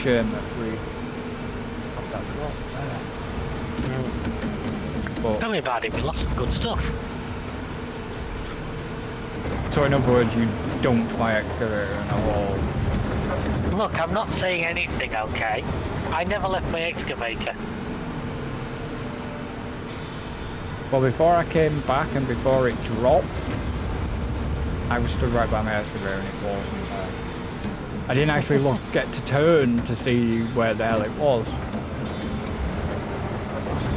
shame that we have that drop there. But, Tell me about it, we lost some good stuff. so in other words, you dumped my excavator in a hole. Look, I'm not saying anything, okay? I never left my excavator. Well, before I came back and before it dropped, I was stood right by my excavator and it wasn't there. I didn't actually get to turn to see where the hell it was.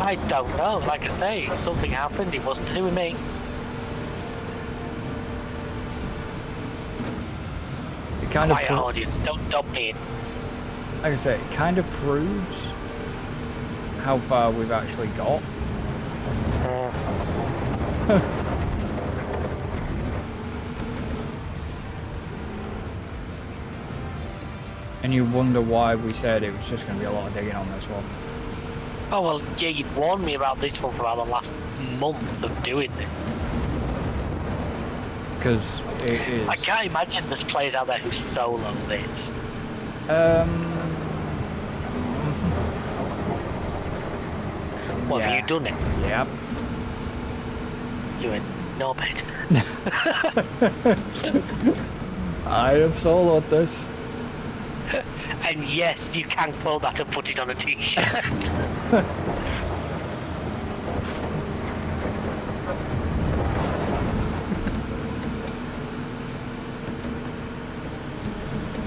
I don't know, like I say, if something happened, it wasn't to do with me. It kind of My audience, don't dump me in. like I say, it kind of proves how far we've actually got. And you wonder why we said it was just going to be a lot of digging on this one. Oh well, yeah, you'd warned me about this one for about the last month of doing this. Because it is... I can't imagine there's players out there who solo this. Well, yeah. have you done it? Yep. You're a knobhead. I have soloed this. And yes, you can quote that and put it on a t-shirt.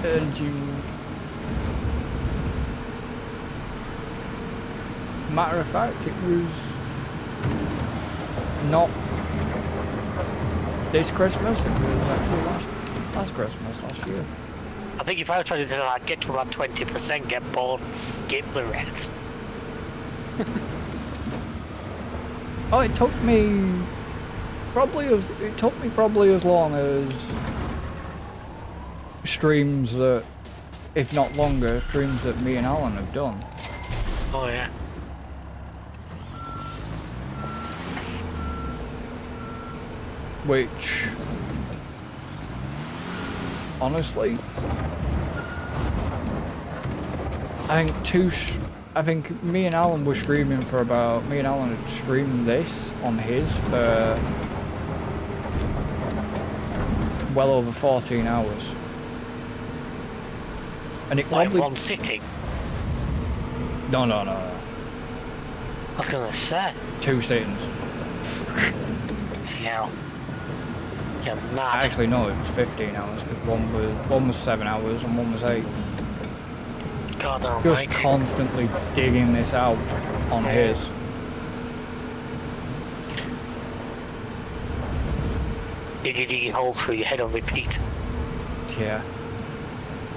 And you... Matter of fact, it was not this Christmas, it was actually last Christmas, last year. I think if I was trying to do that, I'd get to about 20%, get bored, and skip the rest. Oh, it took me probably as long as streams that, if not longer, streams that me and Alan have done. Oh yeah. Which, honestly, I think me and Alan were streaming for about, me and Alan had streamed this on his for well over 14 hours. And it Like probably... one sitting? No. I was gonna say. 2 sittings. Yeah. You're mad. Actually, no, it was 15 hours, because one was 7 hours and one was 8. God Just almighty. constantly digging this out on his. Diggy hole through your head on repeat. Yeah.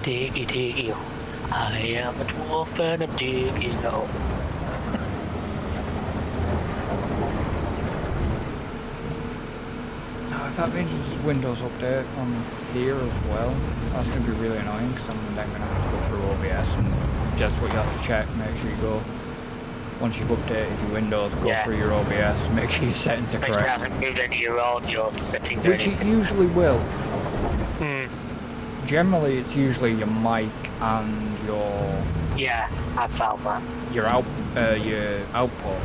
Diggy. I am a dwarf and I'm digging hole. If that means there's a Windows update on here as well, that's going to be really annoying because I'm then going to have to go through OBS and just what you have to check, make sure you go, once you've updated your Windows, go through your OBS, make sure your settings are Make sure it correct. hasn't moved any of your audio settings or Which it anything. usually will. Hmm. Generally it's usually your mic and your... Yeah, I found that. Your output.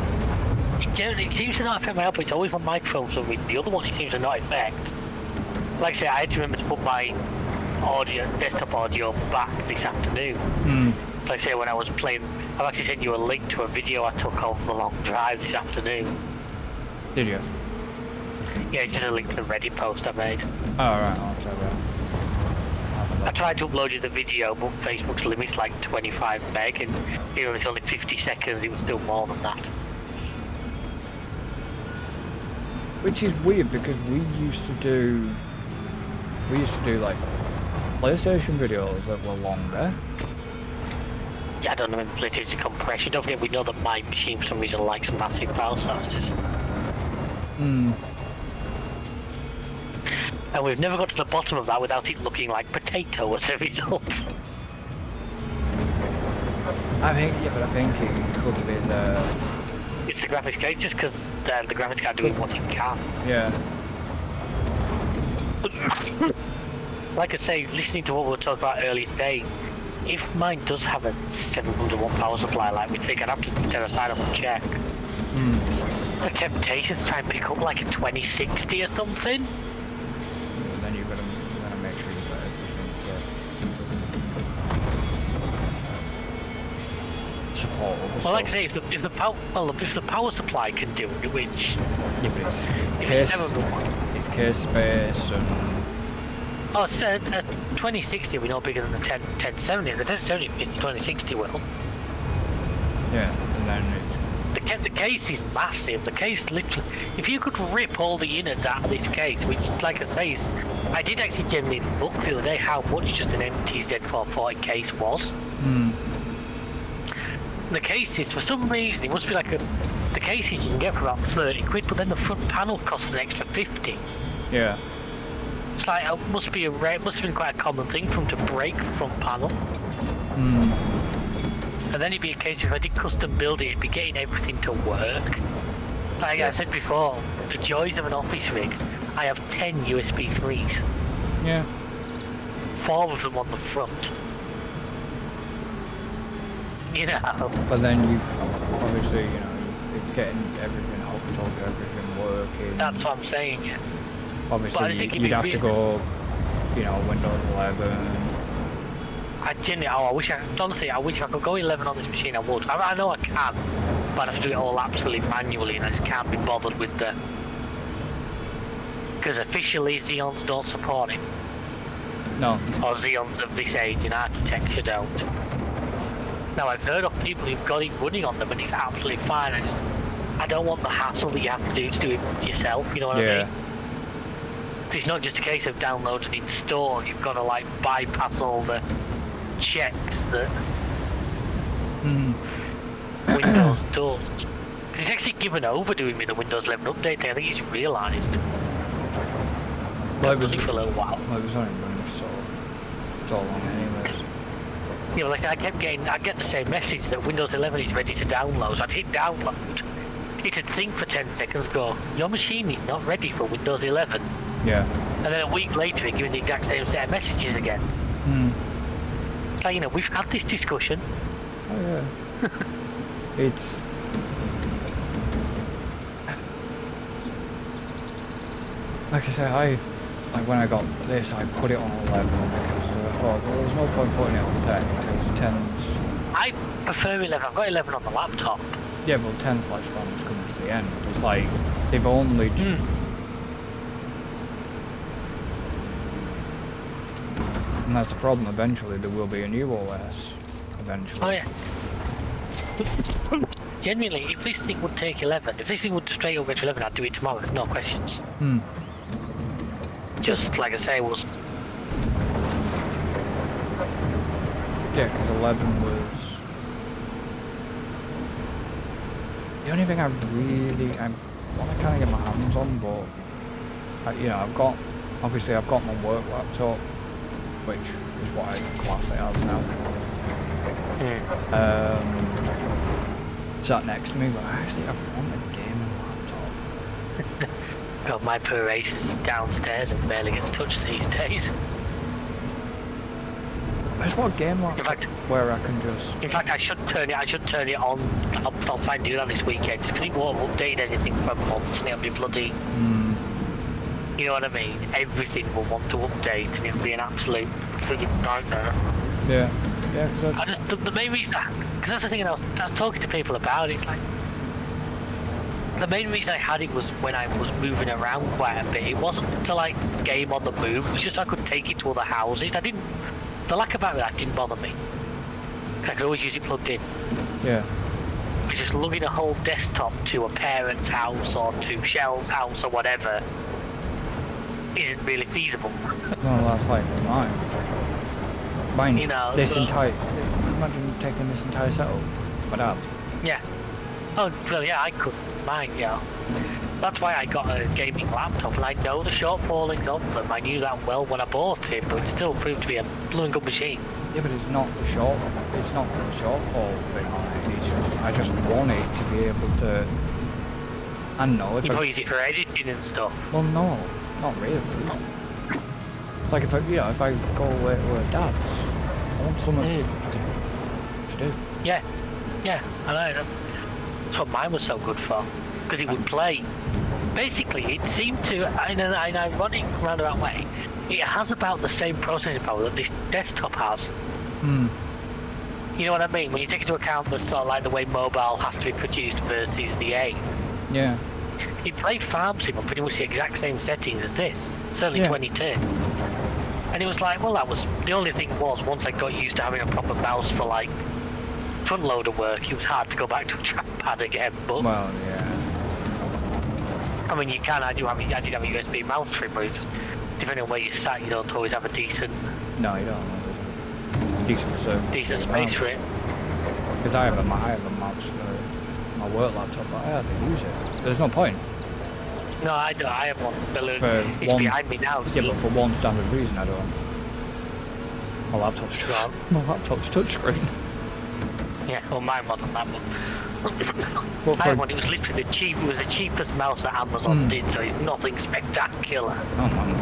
It seems to not affect my output, it's always my microphone, so with the other one it seems to not affect. Like I say, I had to remember to put my audio, desktop audio back this afternoon. Like I say, when I was playing, I've actually sent you a link to a video I took off the long drive this afternoon. Did you? Yeah, it's just a link to the Reddit post I made. Oh right, I'll try that. I tried to upload you the video, but Facebook's limit's like 25 meg, and even though it's only 50 seconds, it was still more than that. Which is weird because we used to do like PlayStation videos that were longer. Yeah, I don't know if PlayStation compression. Don't forget, we know that my machine for some reason likes massive file sizes. And we've never got to the bottom of that without it looking like potato as a result. I think it could be the... It's the graphics card, it's just because the graphics card doing what it can. Yeah. Like I say, listening to what we were talking about earlier today, if mine does have a 700 watt power supply like we think, I'd have to get a side up and check. The temptation to try and pick up like a 2060 or something. And then you're gonna make sure you've got everything to support all the Well, like I stuff. say, if the power supply can do it, which Yeah, but if it's it's 700 it's case space and... Oh, so a 2060 will be no bigger than the 1070. The 1070 fits 2060 will. Yeah, and then it's... The case is massive. The case literally, if you could rip all the innards out of this case, which, like I say, I did actually generally look the other day how much just an empty Z440 case was. The cases, for some reason, it must be like the cases you can get for about 30 quid, but then the front panel costs an extra 50. Yeah. It's like, it must have been quite a common thing for them to break the front panel. And then it'd be a case of if I did custom build it, it'd be getting everything to work. Like I said before, the joys of an office rig, I have 10 USB 3s. Yeah. 4 of them on the front. You know? But then you, obviously, you know, it's getting everything hooked up, everything working. That's what I'm saying, yeah. Obviously, you'd have to go, you know, Windows 11. I wish I could go 11 on this machine, I would. I know I can, but I have to do it all absolutely manually, and I just can't be bothered with the... Because officially Xeons don't support it. No. Or Xeons of this age in architecture don't. Now, I've heard of people who've got it running on them, and it's absolutely fine. I don't want the hassle that you have to do it yourself, you know what I mean? It's not just a case of downloading and install, you've got to like bypass all the checks that Windows does. Because it's actually given over doing me the Windows 11 update, I think he's realised. Well, it was for a little while. Well, it was only running for so long anyways. Yeah, like I get the same message that Windows 11 is ready to download. So I'd hit download, it'd think for 10 seconds, go, your machine is not ready for Windows 11. Yeah. And then a week later, it gives me the exact same set of messages again. It's like, you know, we've had this discussion. Oh yeah. It's... Like I say, like when I got this, I put it on 11 because I thought, well, there's no point putting it on 10 because 10's... I prefer 11. I've got 11 on the laptop. Yeah, well, 10's lifespan's coming to the end. It's like, they've only... And that's the problem. Eventually, there will be a new OS. Eventually. Oh yeah. Genuinely, if this thing would take 11, if this thing would straight up get to 11, I'd do it tomorrow, no questions. Just like I say, was... Yeah, because 11 was... The only thing I want to kind of get my hands on, but... you know, obviously I've got my work laptop, which is what I class it as now. Sat next to me, but actually I want a gaming laptop. God, my poor Ace is downstairs and barely gets touched these days. I just want a game laptop In fact, where I can just... In fact, I should turn it on. I'll try and do that this weekend, because it won't update anything for months, and it'll be bloody... You know what I mean? Everything will want to update, and it'll be an absolute friggin' nightmare. Yeah. Yeah, the main reason, because that's the thing, I was talking to people about it, it's like, the main reason I had it was when I was moving around quite a bit. It wasn't to like game on the move, it was just so I could take it to other houses. The lack of battery life didn't bother me, because I could always use it plugged in. Yeah. But just lugging a whole desktop to a parent's house or to Shell's house or whatever isn't really feasible. Well, that's like mine. You know, imagine taking this entire setup. My dad. Yeah. Oh, well, yeah, I could. Mine, yeah. That's why I got a gaming laptop, and I know the shortfallings of them. I knew that well when I bought it, but it still proved to be a blooming good machine. Yeah, but it's not for the shortfall thing on it. It's just, I just want it to be able to... I know if you use it for editing and stuff. Well, no, not really. It's like if I go away to a dad's, I want something to do. Yeah, I know. That's what mine was so good for, because it would play. Basically, it seemed to, in an ironic roundabout way, it has about the same processing power that this desktop has. You know what I mean? When you take into account the sort of like the way mobile has to be produced versus the A. Yeah. It played Farm Sim on pretty much the exact same settings as this, certainly Yeah. 22. And it was like, well, that was the only thing was once I got used to having a proper mouse for like front loader work, it was hard to go back to a trackpad again. But Well, yeah. I mean, you can. I did have a USB mouse for it, but it's just, depending on where you sat, you don't always have a decent No, you don't. Decent service. decent space for it. Because I have a mouse for my work laptop, but I hardly use it. There's no point. No, I don't. I have one. For It's one- behind me now. Yeah, but for one standard reason, I don't. My laptop's Right. my laptop's touchscreen. Yeah, well, mine wasn't that one. But I for had one. It was literally the cheap. It was the cheapest mouse that Amazon did, so it's nothing spectacular. oh man,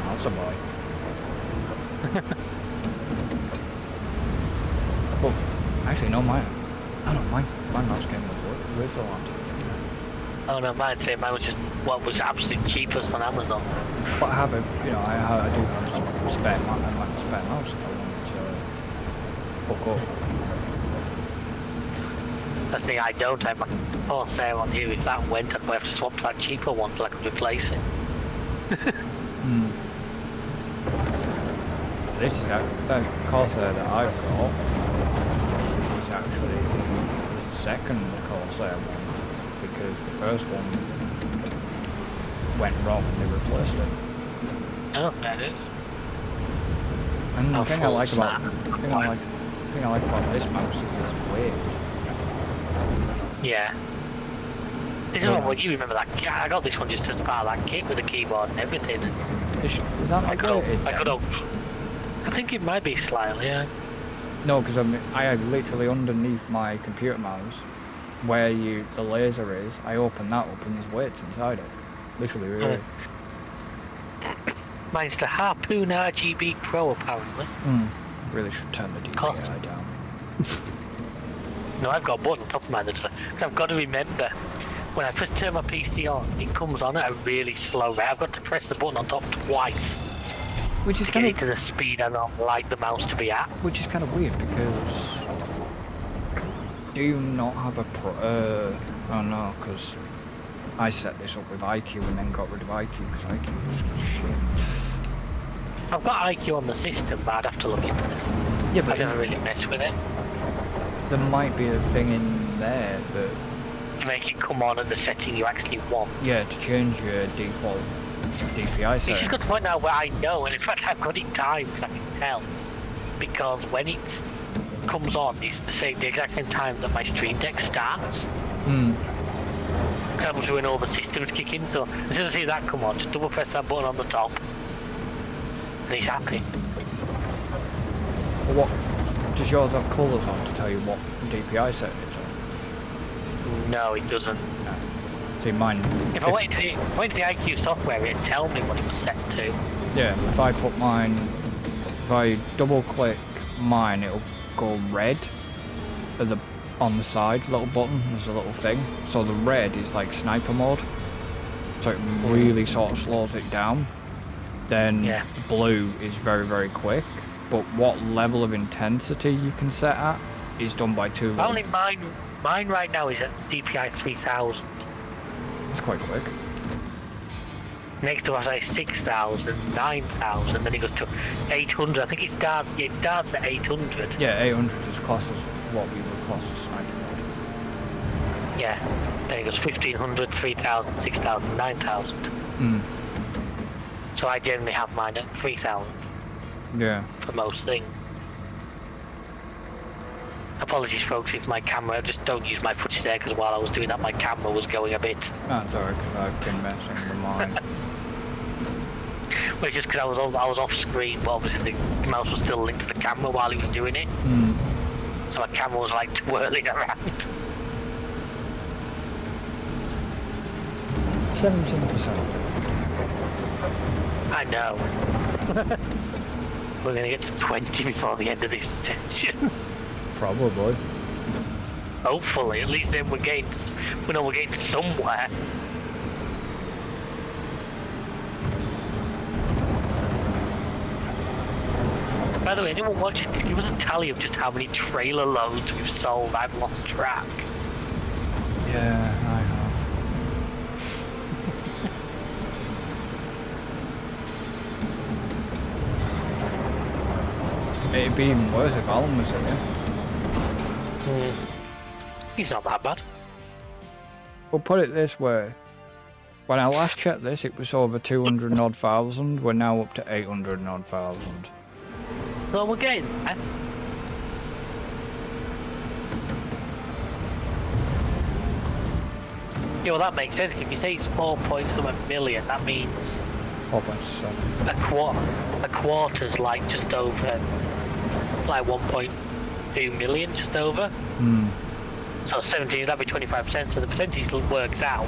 that's the boy. Well, actually, no, mine. I don't mind. My mouse came with the laptop. Oh no, mine was just what was absolute cheapest on Amazon. But I have a, you know, I do have some spare mouse if I wanted to hook up. That's the thing, I don't have my Corsair on here. If that went, I'd have to swap to that cheaper one till I could replace it. This is that Corsair that I've got is actually the second Corsair one, because the first one went wrong and they replaced it. Oh, that is. And the thing I like about this mouse is it's weird. Yeah. This is what you remember that. I got this one just as part of that kit with the keyboard and everything. Is that not weighted? I think it might be slightly, yeah. No, because I had literally underneath my computer mouse, where the laser is, I open that up and there's weights inside it. Literally, really. Mine's the Harpoon RGB Pro, apparently. Really should turn the DPI down. No, I've got a button on top of mine because I've got to remember when I first turn my PC on, it comes on at a really slow rate. I've got to press the button on top twice Which is to kind get of it to the speed I don't like the mouse to be at. Which is kind of weird because do you not have a oh no, because I set this up with IQ and then got rid of IQ because IQ was shit. I've got IQ on the system, but I'd have to look into this. Yeah, but I never really mess with it. there might be a thing in there that To make it come on at the setting you actually want. to change your default DPI It's just setting. got to the point now where I know, and in fact I've got it timed because I can tell. Because when it comes on, it's the exact same time that my Stream Deck starts. Because I'm when all the systems kick in, so as soon as I see that come on, just double press that button on the top, and he's happy. Well, what does yours have colours on to tell you what DPI setting it's on? No, it doesn't. No. See, mine. If I went into the IQ software, it'd tell me what it was set to. Yeah, if I put mine, if I double click mine, it'll go red at on the side, little button, there's a little thing. So the red is like sniper mode. So it really sort of slows it down. Then blue is very, very quick. But what level of intensity you can set at is done by two levels. Only mine right now is at DPI 3000. It's quite quick. Next to us, I 6,000, 9,000, then it goes to 800. I think it starts at 800. Yeah, 800 is classed as what we would class as sniper mode. Yeah. Then it goes 1,500, 3,000, 6,000, 9,000. So I generally have mine at 3,000 Yeah. for most things. Apologies, folks, if my camera, just don't use my footage there, because while I was doing that, my camera was going a bit. That's alright, because I've been messing with mine. Well, it's just because I was off screen, but obviously the mouse was still linked to the camera while he was doing it. So my camera was like twirling around. 17%. I know. we're going to get to 20 before the end of this session. Probably. Hopefully, at least then we're getting somewhere. By the way, anyone watching this, give us a tally of just how many trailer loads we've sold. I've lost track. Yeah, I have. It'd be even worse if Alan was here. He's not that bad. We'll put it this way. When I last checked this, it was over 200 and odd thousand. We're now up to 800 and odd thousand. So we're getting there. Yeah, well that makes sense. If you say it's 4.7 million, that means 4.7. a quarter's like just over, like 1.2 million, just over. So 17, that'd be 25%. So the percentage works out.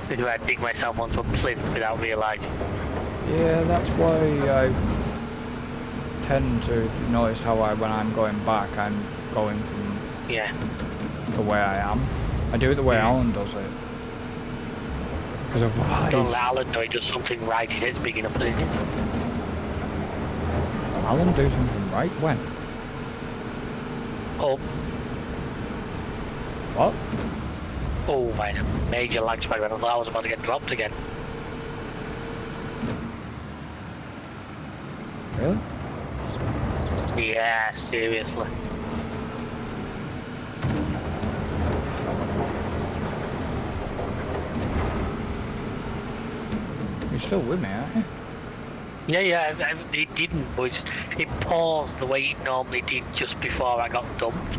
Did I dig myself onto a plinth without realising? Yeah, that's why I tend to notice how when I'm going back, I'm going from the way I am. I do it the way Alan does it. Because otherwise... Don't let Alan know he does something right, his head's big enough as it is. Alan do something right? When? Oh. What? Oh, my major lag spike. I thought I was about to get dropped again. Really? Yeah, seriously. You're still with me, aren't you? Yeah, it didn't, but it paused the way it normally did just before I got dumped.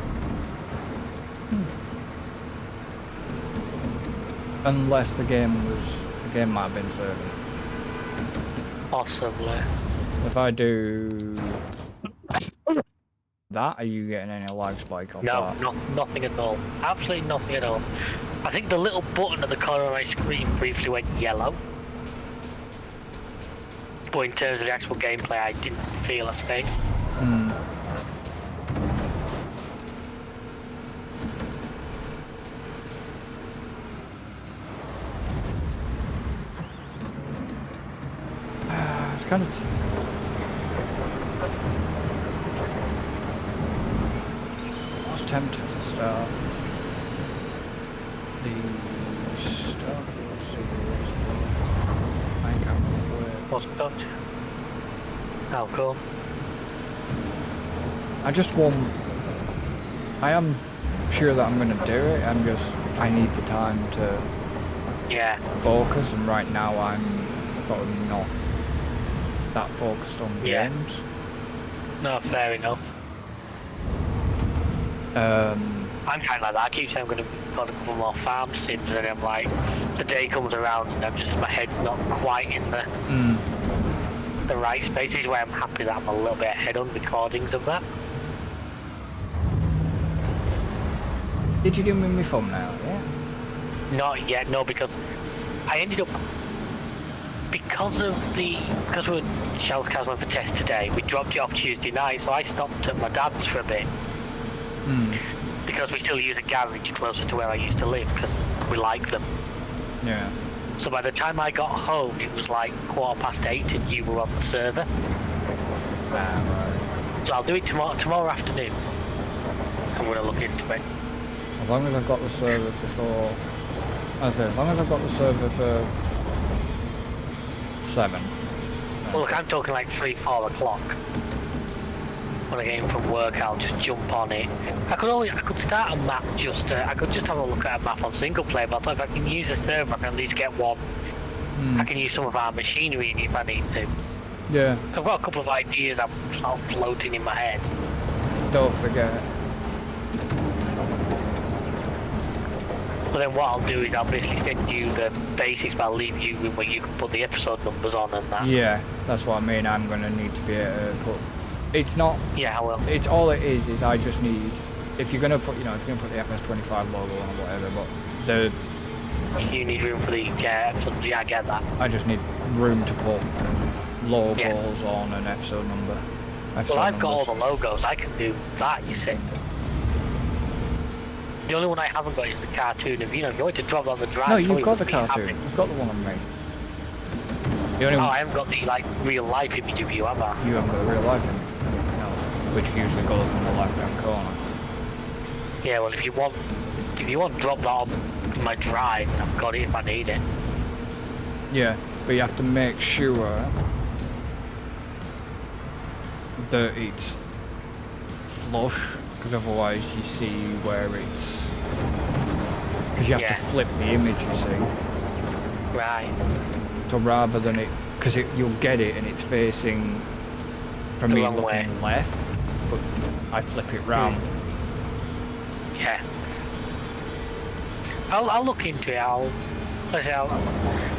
Unless the game might have been serving. Possibly. If I do that, are you getting any lag spike off that? No, nothing at all. Absolutely nothing at all. I think the little button at the corner of my screen briefly went yellow. But in terms of the actual gameplay, I didn't feel a thing. It's kind of... I was tempted to start the Starfield series, but I can't remember where. What's that? How cool. I just want... I am sure that I'm going to do it, I need the time to focus, and right now I'm probably not that focused on games. No, fair enough. I'm kind of like that. I keep saying I'm going to got a couple more farm sims, and I'm like, the day comes around and my head's not quite in the right space. This is where I'm happy that I'm a little bit ahead on recordings of that. Did you do me my thumbnail, yeah? Not yet, no, because I ended up... Because we were Shell's Cars went for test today, we dropped it off Tuesday night, so I stopped at my dad's for a bit. Because we still use a garage closer to where I used to live, because we like them. Yeah. So by the time I got home, it was like 8:15 and you were on the server. Right. So I'll do it tomorrow afternoon. I'm going to look into it. As long as I've got the server before... as long as I've got the server for 7. Well, look, I'm talking like 3-4 o'clock. When I get in from work, I'll just jump on it. I could start a map I could just have a look at a map on single player, but if I can use a server, I can at least get one. I can use some of our machinery if I need to. Yeah. I've got a couple of ideas I'm sort of floating in my head. Don't forget. But then what I'll do is I'll basically send you the basics, but I'll leave you with where you can put the episode numbers on and that. Yeah, that's what I mean. I'm going to need to be able to put... It's not... Yeah, I will. It's all it is I just need... If you're going to put, if you're going to put the FS25 logo on or whatever, but the You need room for the episodes. Yeah, I get that. I just need room to put logos Yeah. on an episode number. Well, I've got all the logos. I can do that. You see. The only one I haven't got is the cartoon. If you want to drop on the drive. No, you've got the cartoon. You've got the one on me. The only I haven't got the real life image of you, have I? You haven't got the real life image. No, which usually goes in the left-hand corner. Yeah, well, if you want to drop that on my drive, I've got it if I need it. Yeah, but you have to make sure that it's flush, because otherwise you see where it's... Because you have to flip the image, you see. Right. So rather than it... Because you'll get it and it's facing... From me looking way. left, but I flip it round. Yeah. I'll look into it.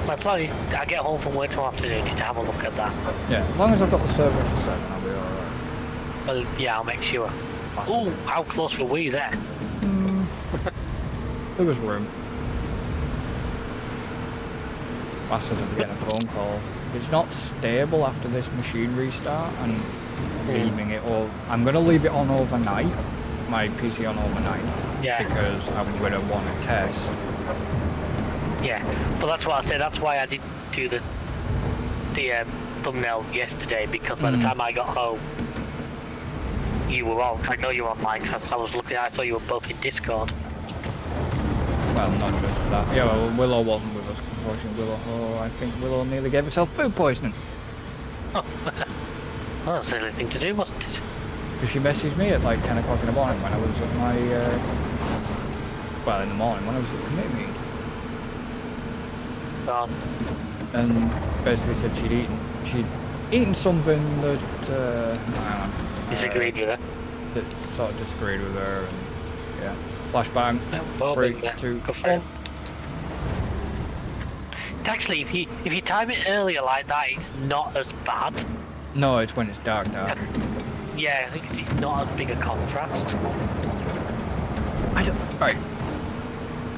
My plan is I get home from work tomorrow afternoon is to have a look at that. Yeah, as long as I've got the server for 7, I'll be alright. Well, yeah, I'll make sure. Oh, how close were we there? There was room. Bastard, I'm getting a phone call. If it's not stable after this machine restart and leaving it, or I'm going to leave it on overnight, my PC on overnight, because I'm going to want to test. Yeah, but that's what I said. That's why I didn't do the thumbnail yesterday, because by the time I got home, you were on. I know you were online. Cause I was looking. I saw you were both in Discord. Well, not just that. Yeah, well, Willow wasn't with us. Unfortunately, I think Willow nearly gave herself food poisoning. Oh, well, that was the only thing to do, wasn't it? Because she messaged me at like 10 o'clock in the morning when I was at my, well, in the morning when I was at the committee meeting. And basically said she'd eaten something that, disagreed with her. That sort of disagreed with her, and yeah. Flashbang. 3, 2, 1. Actually, if you time it earlier like that, it's not as bad. No, it's when it's dark. Yeah, I think it's not as big a contrast. I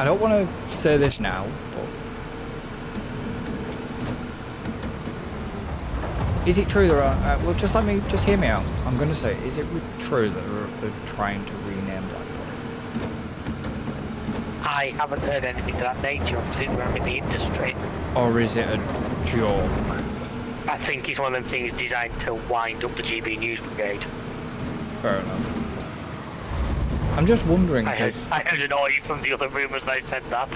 don't want to say this now, but is it true there are? Well, just hear me out. I'm going to say, is it true that they're trying to rename Black Pudding? I haven't heard anything to that nature, considering I'm in the industry. Or is it a joke? I think it's one of them things designed to wind up the GB News Brigade. Fair enough. I'm just wondering. I heard an oi from the other room as they said that.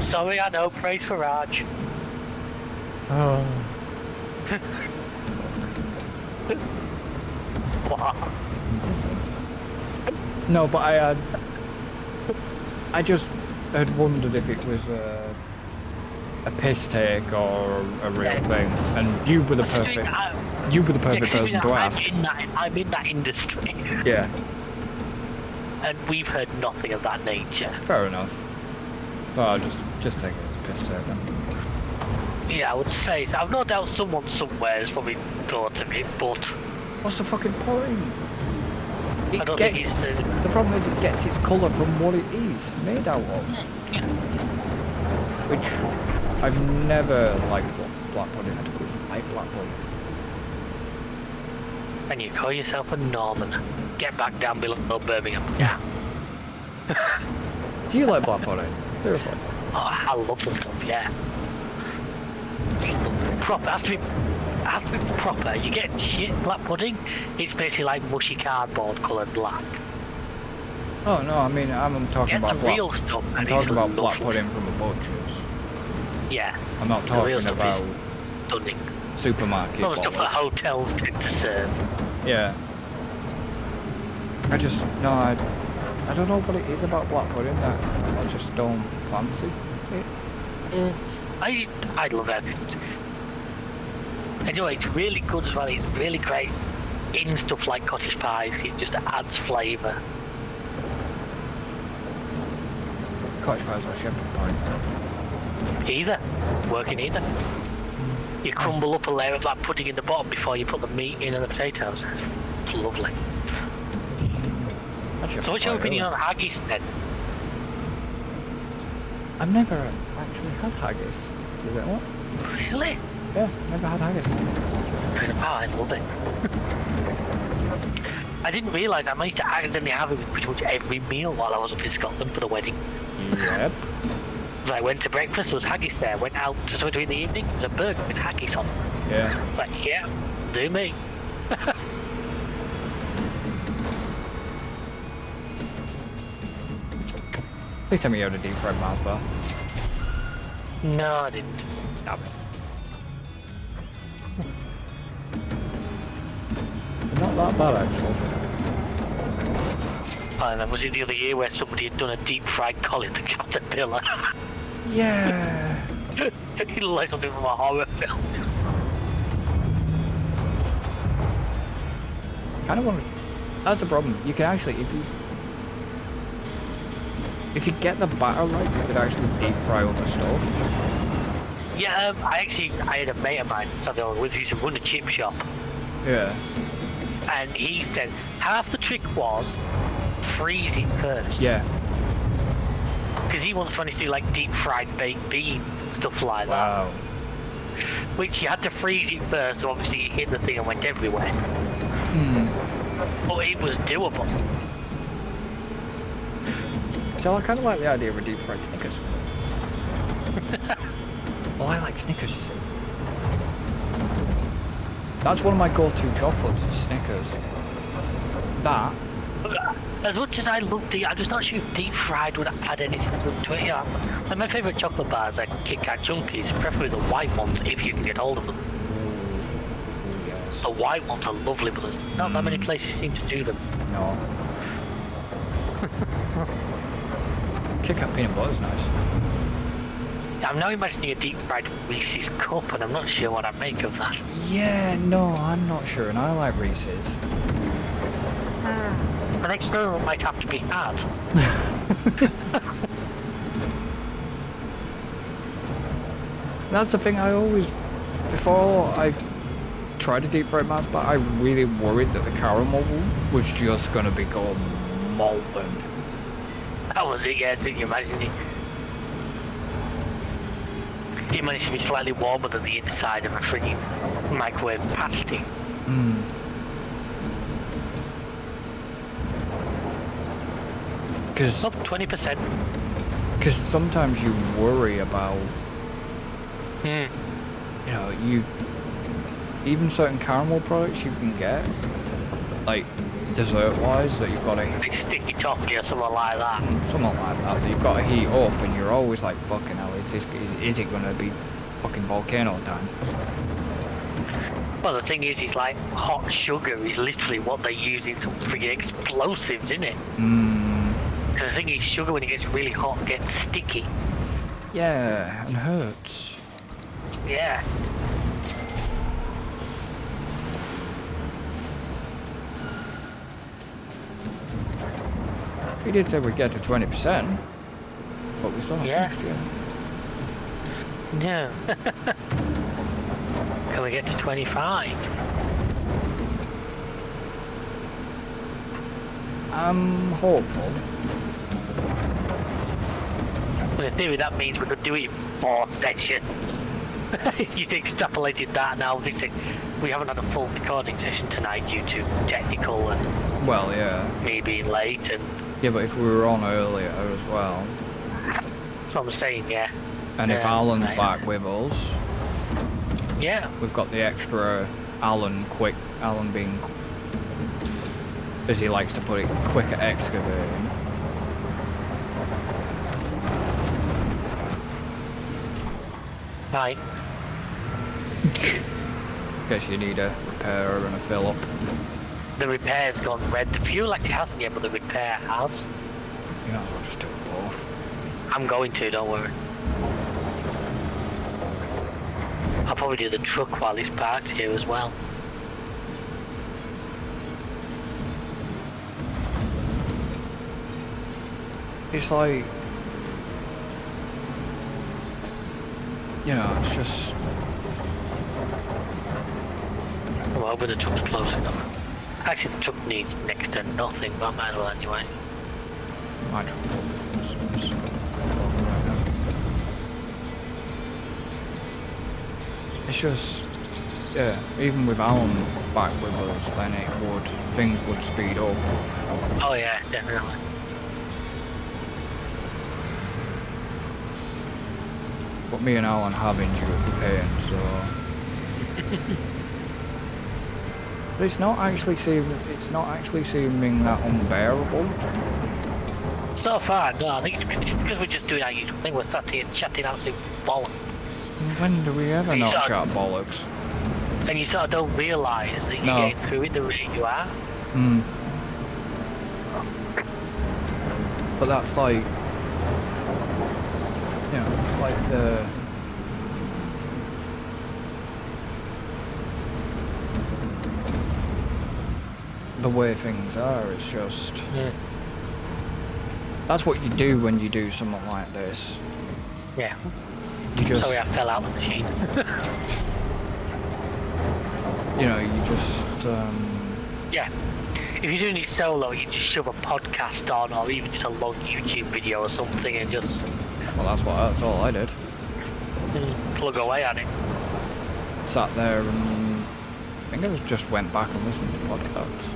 Sorry, I know. Praise for Raj. Oh. No, but I just had wondered if it was a piss take or a real thing, and you were the perfect person to ask. I'm in that industry. Yeah. And we've heard nothing of that nature. Fair enough. But I'll just take it as a piss take then. Yeah, I would say so. I've no doubt someone somewhere has probably thought of it, but what's the fucking point? I don't think it's... the problem is it gets its colour from what it is made out of. Which I've never liked black pudding. I don't even like black pudding. And you call yourself a northerner. Get back down below Birmingham. Yeah. Do you like black pudding? Seriously? Oh, I love the stuff, yeah. Proper, has to be proper. You get shit black pudding, it's basically like mushy cardboard coloured black. Oh no, I mean I'm talking about the real stuff. I'm talking about black pudding from a butcher's. Yeah. I'm not talking about stunning. Supermarket. Not the stuff that hotels tend to serve. Yeah. I don't know what it is about black pudding that I just don't fancy it. I love it. Anyway, it's really good as well. It's really great in stuff like cottage pies. It just adds flavour. Cottage pies or shepherd pie? Either. Working either. You crumble up a layer of that pudding in the bottom before you put the meat in and the potatoes. It's lovely. Actually, So what's your quite opinion early. on haggis then? I've never actually had haggis. Is it what? Really? Yeah, never had haggis. Oh, I love it. I didn't realise I managed to accidentally have it with pretty much every meal while I was up in Scotland for the wedding. Yep. I went to breakfast, there was haggis there. Went out to something to eat in the evening, there was a burger with haggis on. Yeah. Like, yeah, do me. Please tell me you had a deep fried Mars bar. No, I didn't. Damn it. Not that bad actually. And then was it the other year where somebody had done a deep fried collie the caterpillar? Yeah. It looked like something from a horror film. Kind of want to. That's a problem. You can actually, if you get the batter right, you could actually deep fry other stuff. Yeah, I had a mate of mine, something with who used to run a chip shop, Yeah. and he said half the trick was freeze it first. Yeah. Because he wants to do like deep fried baked beans and stuff like Wow. that. Which you had to freeze it first, so obviously it hit the thing and went everywhere. Hmm. But it was doable. So I kind of like the idea of a deep fried Snickers. Well, I like Snickers, you see. That's one of my go-to chocolates, is Snickers. That. As much as I love I'm just not sure if deep fried would add anything good to it. Yeah, like my favourite chocolate bars are Kit Kat Junkies, preferably the white ones if you can get hold of them. Yes. The white ones are lovely, but there's not that many places seem to do them. No. Kit Kat peanut butter is nice. I'm now imagining a deep fried Reese's cup, and I'm not sure what I make of that. Yeah, no, I'm not sure, and I like Reese's. An experiment might have to be had. That's the thing I always, before I tried a deep fried Mars bar, I really worried that the caramel was just going to become molten. That was it, yeah, so you imagine it. It managed to be slightly warmer than the inside of a freaking microwave pasty. Mm. Up 20%. Because sometimes you worry about, Hmm. you know, even certain caramel products you can get, like dessert-wise, that you've got to, Like sticky toffee or something like that. something like that you've got to heat up, and you're always like, fucking hell, is it going to be fucking volcano time? Well, the thing is, it's like hot sugar is literally what they use in some freaking explosives, isn't it? Mm. Because the thing is, sugar when it gets really hot gets sticky. Yeah, and hurts. Yeah. We did say we'd get to 20%, but we still haven't Yeah. finished yet. No. Can we get to 25? I'm hopeful. Well, in theory, that means we could do it in 4 sessions. If you extrapolated that now, we haven't had a full recording session tonight due to technical and Well, yeah. me being late, and Yeah, but if we were on earlier as well, that's what I'm saying, yeah. and if Yeah, Alan's right. back with us, Yeah. we've got the extra Alan being, as he likes to put it, quick at excavating. Right. Guess you need a repair and a fill up. The repair's gone red. The fuel actually hasn't yet, but the repair has. You might as well just do it both. I'm going to, don't worry. I'll probably do the truck while it's parked here as well. It's like, you know, it's just, I'm hoping the truck's close enough. Actually, the truck needs next to nothing, but I might as well anyway. My truck needs some right now. It's just, yeah, even with Alan back with us, then things would speed up. Oh yeah, definitely. But me and Alan have endured the pain, so. But it's not actually seeming that unbearable. So far, no, I think it's because we're just doing our usual thing. We're sat here chatting absolute bollocks. When do we ever And you not sort chat bollocks? And you sort of don't realise that you're getting through it the rate you are. Hmm. But that's like, you know, it's like the way things are. It's just that's what you do when you do something like this. Yeah. You just, sorry, I fell out of the machine. you know, you just yeah. If you're doing it solo, you just shove a podcast on, or even just a long YouTube video or something, and just well, that's all I did. plug away at it. Sat there and I think I just went back and listened to podcasts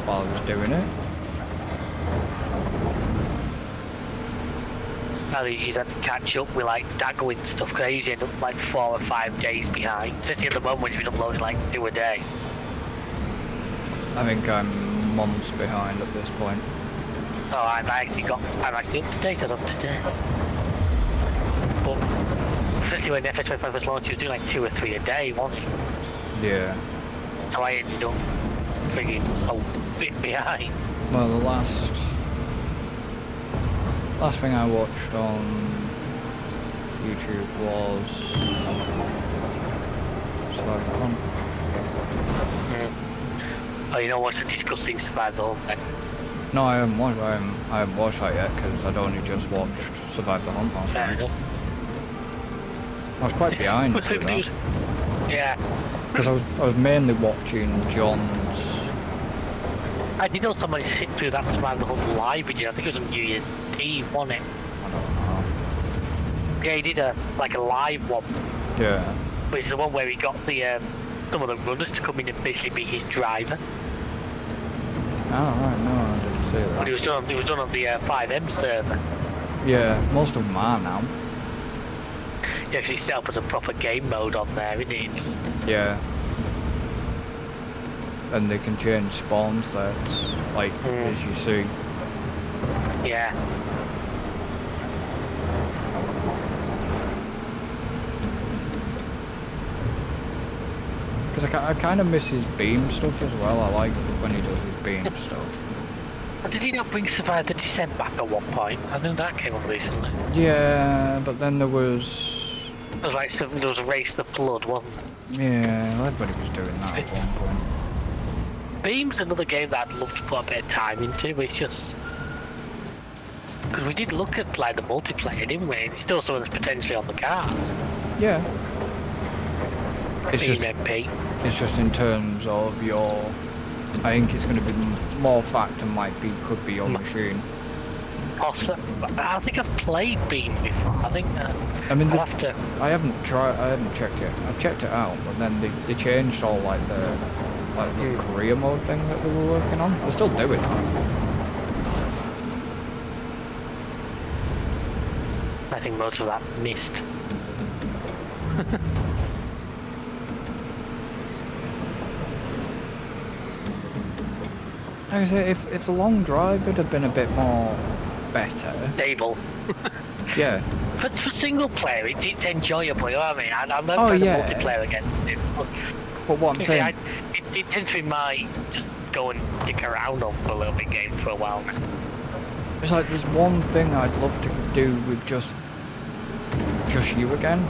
while I was doing it. I usually had to catch up with like daggling stuff, because I usually end up like 4 or 5 days behind. Especially at the moment when you've been uploading like 2 a day. I think I'm months behind at this point. Oh, I'm actually up to date as of today. But especially when FS first launched, he was doing like 2 or 3 a day, wasn't he? Yeah. So I ended up frigging a bit behind. Well, the last thing I watched on YouTube was Survive the Hunt. Oh, you know what's a disgusting Survive the Hunt then? No, I haven't watched that yet because I'd only just watched Survive the Hunt last Fair night. enough. I was quite behind with that. Yeah. Because I was mainly watching John's. I did know somebody sit through that Survive the Hunt live video. I think it was on New Year's Eve, wasn't it? I don't know. Yeah, he did a live one. Yeah. Which is the one where he got the some of the runners to come in and basically be his driver. Oh right, no, I didn't see that. But it was done on the 5M server. Yeah, most of them are now. Yeah, because he set up as a proper game mode on there, isn't it? Yeah. And they can change spawn sets, like as you see. Yeah. Because I kind of miss his beam stuff as well. I like when he does his beam stuff. Did he not bring Survive the Descent back at one point? I think that came up recently. Yeah, but then there was... It was like there was a Race the Flood, wasn't it? Yeah, everybody was doing that at one point. Beam's another game that I'd love to put a bit of time into, but it's just... Because we did look at like the multiplayer, didn't we? And it's still something that's potentially on the cards. Yeah. It's Beam just, MP. it's just in terms of your... I think it's going to be more fact and could be your machine. Also, I think I've played Beam before. I think I mean, I'll have to... I haven't checked it. I've checked it out, but then they changed all like the career mode thing that they were working on. They're still doing that. I think most of that missed. Like I say, if the long drive had have been a bit more better. Stable. Yeah. For single player, it's enjoyable, you know what I mean? I'm not playing the multiplayer against it. But what I'm saying... it tends to be my just go and dick around on for a little bit game for a while now. It's like there's one thing I'd love to do with just you again,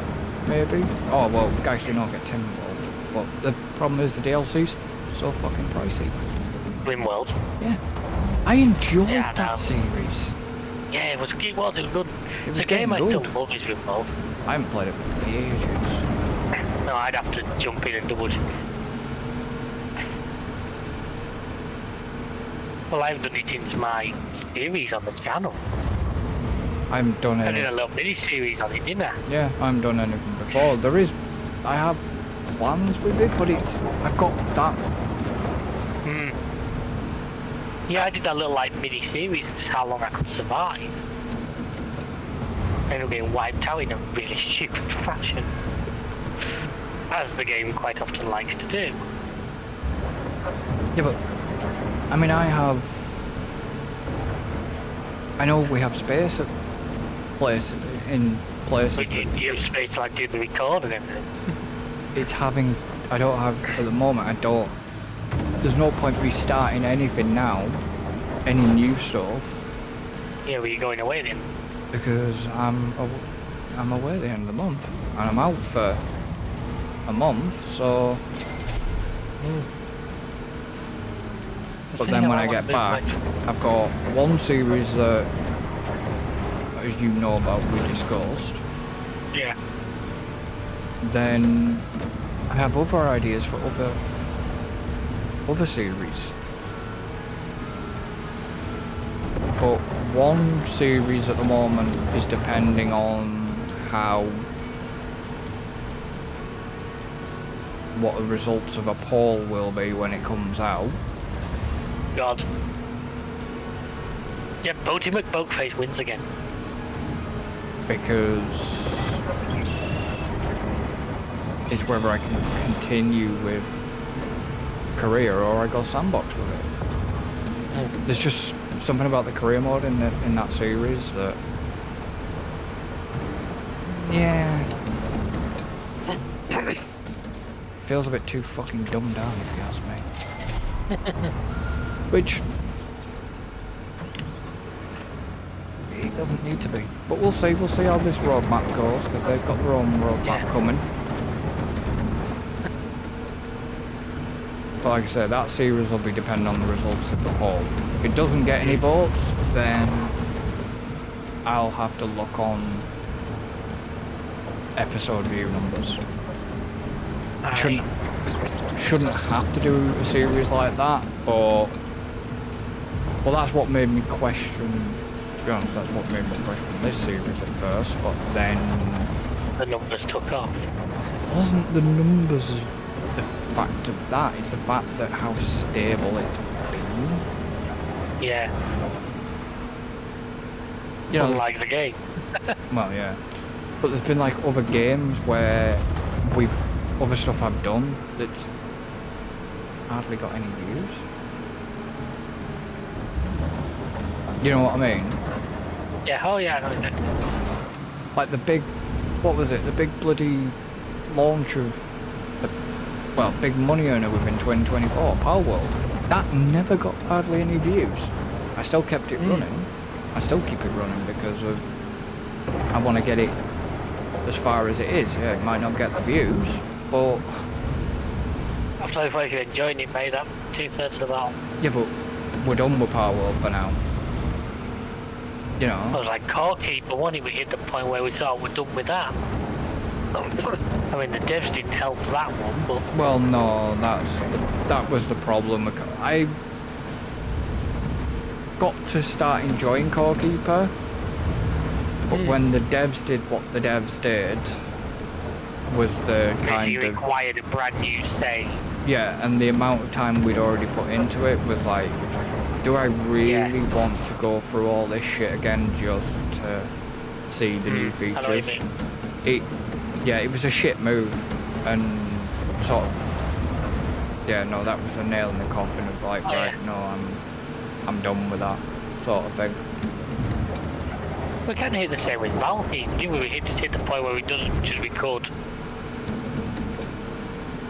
maybe. Oh well, actually not get Tim involved. But the problem is the DLC's so fucking pricey. RimWorld. Yeah. I enjoyed that series. Yeah, it was good. It was a game I still love is RimWorld. I haven't played it for ages. No, I'd have to jump in and double. Well, I haven't done it since my series on the channel. I haven't done I did any. a little mini series on it, didn't I? Yeah, I haven't done anything before. I have plans with it, but I've got that. Hmm. Yeah, I did that little like mini series of just how long I could survive. And I'm getting wiped out in a really stupid fashion. As the game quite often likes to do. Yeah, but I mean, I know we have space at places But do you have space to like do the record and everything? I don't have at the moment. There's no point restarting anything now, any new stuff. Yeah, were you going away then? Because I'm away at the end of the month, and I'm out for a month. So, but then when I get back, I've got one series that, as you know about, we discussed. Yeah. Then I have other ideas for other series. But one series at the moment is depending on what the results of a poll will be when it comes out. God. Yeah, Boaty McBoatface wins again. Because it's whether I can continue with career or I go sandbox with it. There's just something about the career mode in that series that, yeah, feels a bit too fucking dumbed down, if you ask me. Which it doesn't need to be, but we'll see how this roadmap goes, because they've got their own roadmap coming. But like I said, that series will be dependent on the results of the poll. If it doesn't get any votes, then I'll have to look on episode view numbers. Shouldn't have to do a series like that, but well, that's what made me question. To be honest, that's what made me question this series at first. But then the numbers took off. Wasn't the numbers the fact of that? It's the fact that how stable it's been. Yeah. You know, unlike the game. Well, yeah. But there's been like other games where other stuff I've done that's hardly got any views. You know what I mean? Yeah, oh yeah, I know exactly. Like the big, what was it? The big bloody launch of big money earner within 2024, Power World. That never got hardly any views. I still kept it running. I still keep it running because I want to get it as far as it is. Yeah, it might not get the views, but After if you're enjoying it, mate, that's 2/3 of the battle. yeah, but we're done with Power World for now. You know. I was like Core Keeper, wasn't it? We hit the point where we thought we're done with that. I mean, the devs didn't help that one, but Well, no, that was the problem. I got to start enjoying Core Keeper, but when the devs did what the devs did, was the kind basically of required a brand new save. yeah, and the amount of time we'd already put into it was like, do I really want to go through all this shit again just to see the new features? I know what you mean. It was a shit move, and sort of, yeah, no, that was a nail in the coffin of like, I'm done with that sort of thing. We kind of hit the same with Valheim, didn't we? We just hit the point where we done as much as we could.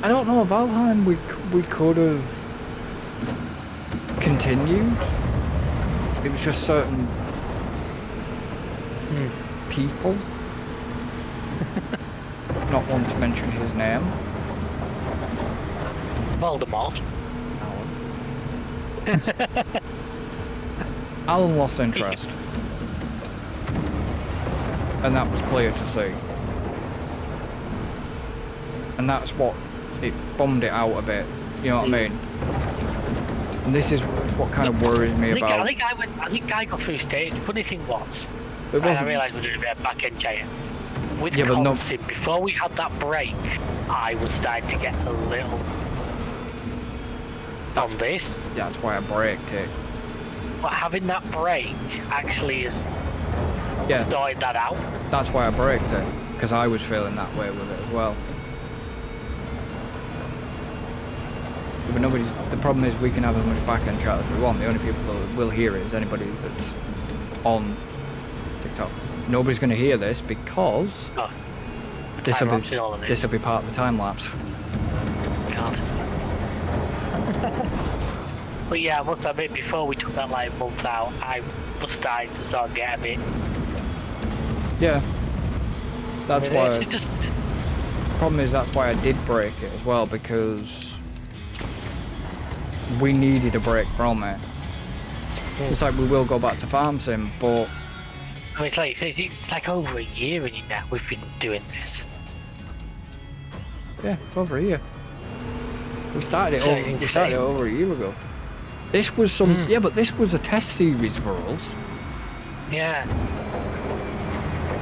I don't know, Valheim, we could have continued. It was just certain people. Not one to mention his name. Voldemort. Alan lost interest. And that was clear to see. And that's what it bummed it out a bit. You know what I mean? And this is what kind of worries me about. I think I got through stage. Funny thing was, It I wasn't. realised we're doing a bit of back end chatting. With Yeah, but no- constant, before we had that break, I was starting to get a little on this. Yeah, that's why I braked it. But having that break actually has Yeah, sorted that out. that's why I braked it, because I was feeling that way with it as well. But nobody's. The problem is we can have as much back-end chat as we want. The only people that will hear it is anybody that's on TikTok. Nobody's going to hear this because Oh, this this will be part of the time lapse. God. But yeah, I must admit, before we took that like month out, I was starting to sort of get a bit. Yeah, that's why. It's just. Problem is that's why I did break it as well, because we needed a break from it. It's like we will go back to farm sim, but I mean, it's like over a year in it now we've been doing this. yeah, it's over a year. We started it So over. We insane. started it over a year ago. This was some. Yeah, but this was a test series for us. Yeah.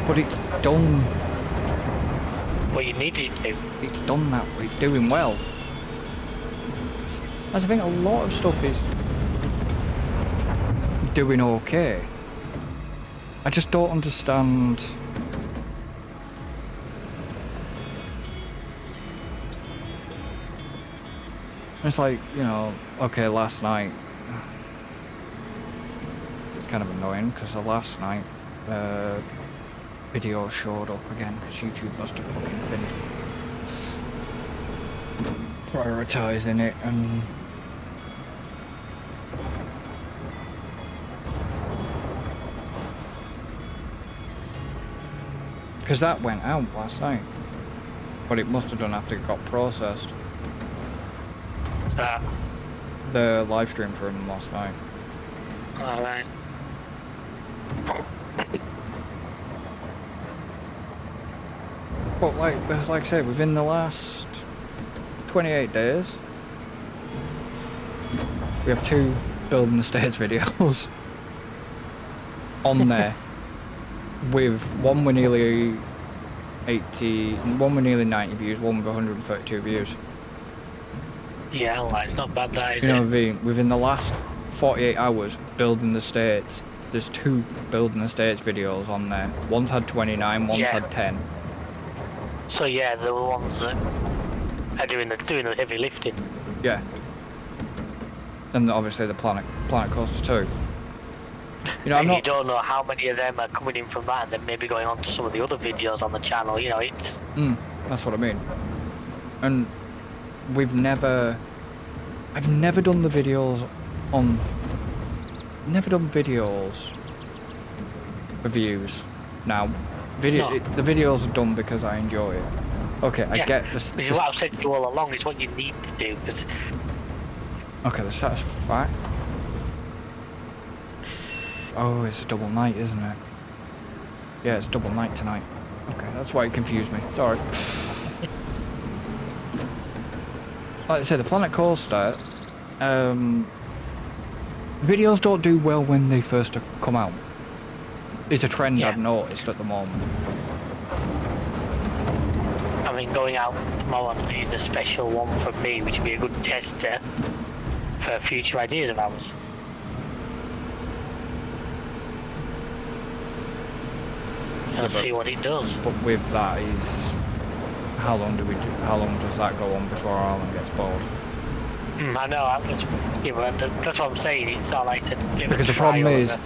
But it's done. What you needed to. It's done that. It's doing well. As I think a lot of stuff is doing okay. I just don't understand. It's like, you know, okay, last night. It's kind of annoying because the last night video showed up again because YouTube must have fucking been prioritising it and. Because that went out last night. But it must have done after it got processed. The live stream for him last night. Alright. But like I said, within the last 28 days, we have 2 building the stairs videos on there. With one with nearly 80, one with nearly 90 views, one with 132 views. Yeah, well, it's not bad that, is You know, it? within the last 48 hours, building the states, there's 2 building the states videos on there. One's had 29, one's had 10. So yeah, the ones that are doing the heavy lifting. Yeah. And obviously the Planet Coaster 2. You know, You don't know how many of them are coming in from that and then maybe going on to some of the other videos on the channel, you know, it's... That's what I mean. And I've never done the videos on... Never done videos reviews. Now, the videos are done because I enjoy it. Okay, I get this. This is what I've said to you all along, it's what you need to do, because... Okay, the satisfact. Oh, it's a double night, isn't it? Yeah, it's double night tonight. Okay, that's why it confused me. Sorry. Like I said, the Planet Coaster, videos don't do well when they first come out. It's a trend I've noticed at the moment. I mean, going out tomorrow is a special one for me, which would be a good tester for future ideas of ours. And see what it does. But with that is, how long does that go on before Alan gets bored? I know, that's what I'm saying, it's all like a bit Because of a the problem trial is,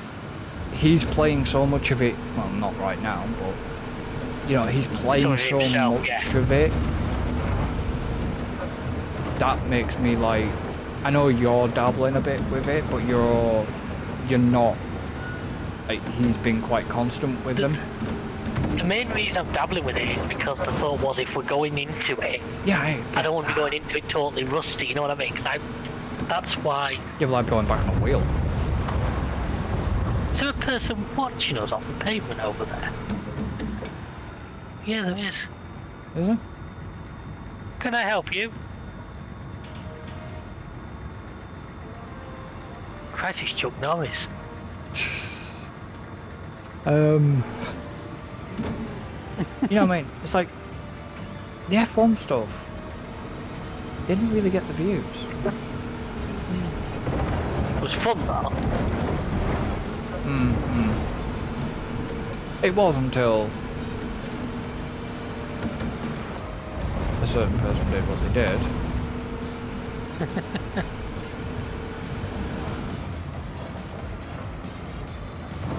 he's playing so much of it, well, not right now, but, you know, he's playing so much of it, that makes me like, I know you're dabbling a bit with it, but you're not, like, he's been quite constant with them. The main reason I'm dabbling with it is because the thought was if we're going into it, yeah, I don't want to be going into it totally rusty, you know what I mean? That's why... Yeah, well, I'm going back on a wheel. Is there a person watching us off the pavement over there? Yeah, there is. Is there? Can I help you? Christ, it's Chuck Norris. You know what I mean? It's like the F1 stuff didn't really get the views. It was fun though. It was until a certain person did what they did.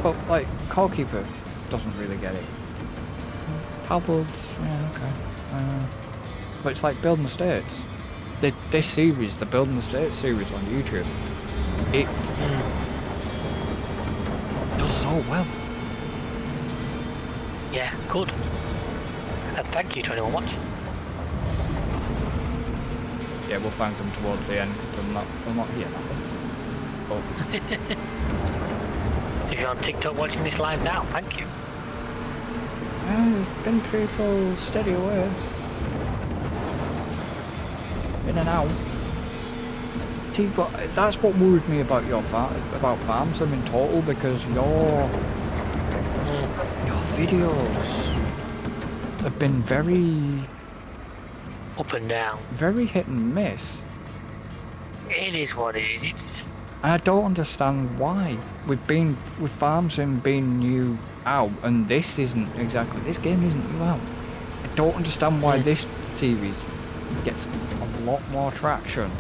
But like, Callkeeper doesn't really get it. Halberds, yeah, okay. But it's like Building Estates. This series, the Building Estates series on YouTube, it does so well. Yeah, good. And thank you to anyone watching. Yeah, we'll thank them towards the end because I'm not here now. Oh. If you're on TikTok watching this live now, thank you. There's been people steady away. In and out. See, but that's what worried me about about Farm Sim in total, because your videos have been very up and down, very hit and miss. It is what it is. It's... And I don't understand why. With Farm Sim being new out, and this game isn't new out. I don't understand why this series gets a lot more traction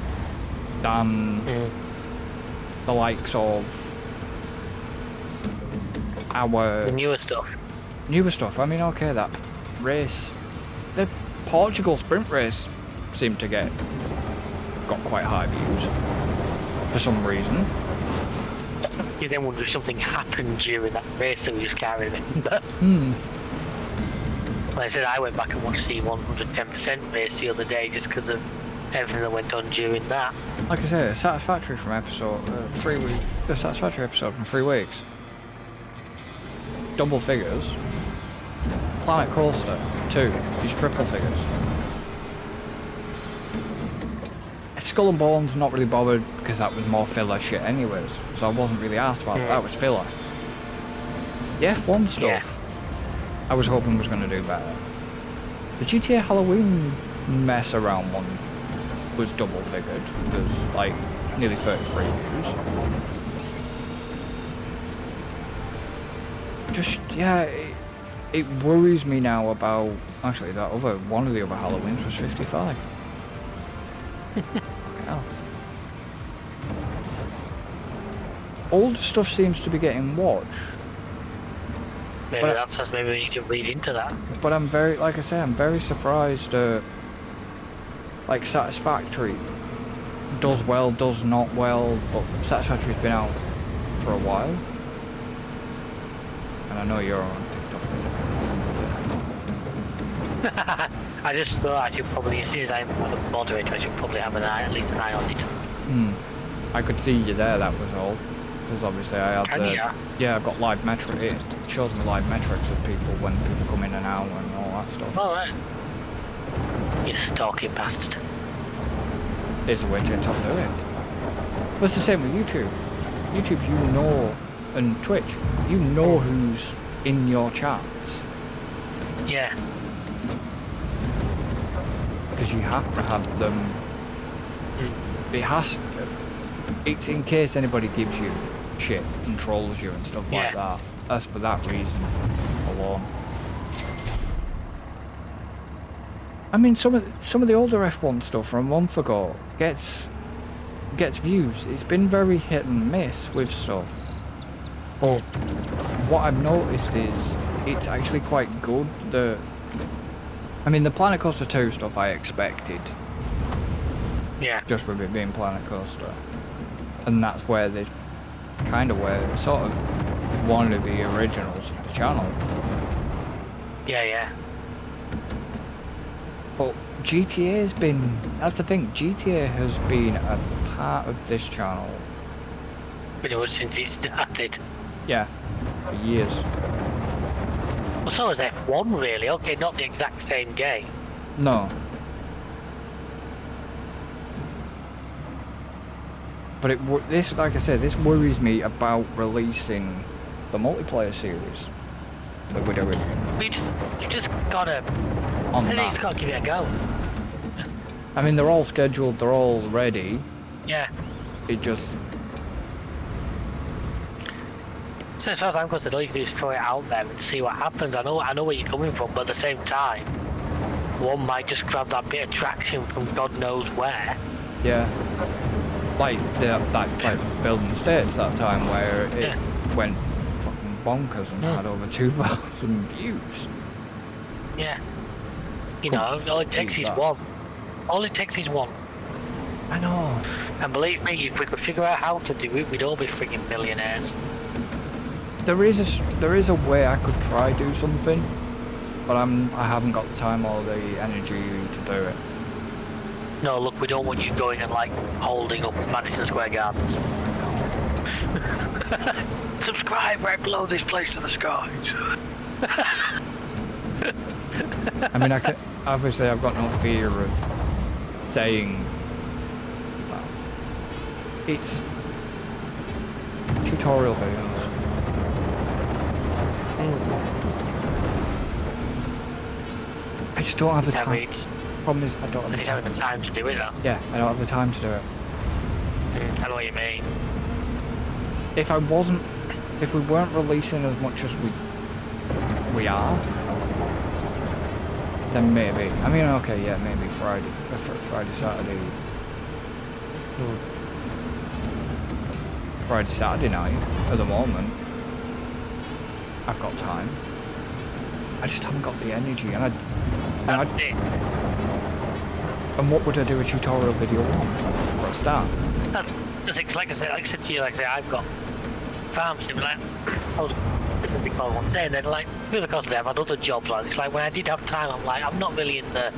than the likes of the newer stuff. I mean, okay, that race, the Portugal sprint race seemed to got quite high views for some reason. You then wonder if something happened during that race that we just can't remember. Like I said, I went back and watched the 110% race the other day just because of everything that went on during that. Like I said, a satisfactory episode from 3 weeks. Double figures. Planet Coaster 2 is triple figures. Skull and Bones, not really bothered because that was more filler shit anyways, so I wasn't really asked about it. That was filler. The F1 stuff, I was hoping was going to do better. The GTA Halloween mess around one was double figured. It was like nearly 33 views. Just, yeah, it worries me now about, actually one of the other Halloweens was 55. Hell. Older stuff seems to be getting watched. Maybe maybe we need to read into that. But I'm very, like I say, I'm very surprised like Satisfactory does well, does not well, but Satisfactory's been out for a while. And I know you're on TikTok. I just thought I should probably, as soon as I'm a moderator, I should probably have at least an eye on it. I could see you there, that was all. Because obviously I had yeah, I've got live metrics. It shows me live metrics of people when people come in and out and all that stuff. Alright. You stalking bastard. It's a way to get top do it. But it's the same with YouTube. YouTube, you know, and Twitch, you know who's in your chats. Yeah. Because you have to have them. It's in case anybody gives you shit and trolls you and stuff like that. That's for that reason alone. I mean, some of the older F1 stuff from a month ago gets views. It's been very hit and miss with stuff. But what I've noticed is it's actually quite good. I mean, the Planet Coaster 2 stuff I expected. Yeah. Just with it being Planet Coaster. And that's where they sort of one of the originals for the channel. Yeah. But GTA's been, that's the thing, GTA has been a part of this channel. Pretty much since it started. Yeah, for years. Well, so is F1 really. Okay, not the exact same game. No. But this, like I said, this worries me about releasing the multiplayer series that we're doing. You just gotta. On I think you that. just gotta give it a go. I mean, they're all scheduled, they're all ready. Yeah. It just. So as far as I'm concerned, all you can do is throw it out there and see what happens. I know where you're coming from, but at the same time, one might just grab that bit of traction from God knows where. Yeah. Like like Building States that time where it went fucking bonkers and had over 2,000 views. Yeah. You know, all it takes is one. All it takes is one. I know. And believe me, if we could figure out how to do it, we'd all be freaking millionaires. There is a way I could try do something, but I haven't got the time or the energy to do it. No, look, we don't want you going and like holding up Madison Square Gardens. Subscribe right below this place to the skies. I mean, obviously I've got no fear of saying, well, it's tutorial videos. I just don't have the time. Problem is, I don't have the time to do it though. Yeah, I don't have the time to do it. I know what you mean. If we weren't releasing as much as we are, then maybe. I mean, okay, yeah, maybe Friday, Saturday. Friday, Saturday night, at the moment. I've got time. I just haven't got the energy, and what would I do a tutorial video on, for a start? That's like I said to you, I've got farm sim, like, I was before one day, and then like, through the course of the day, I've had other jobs like this, like when I did have time, I'm like, I'm not really in the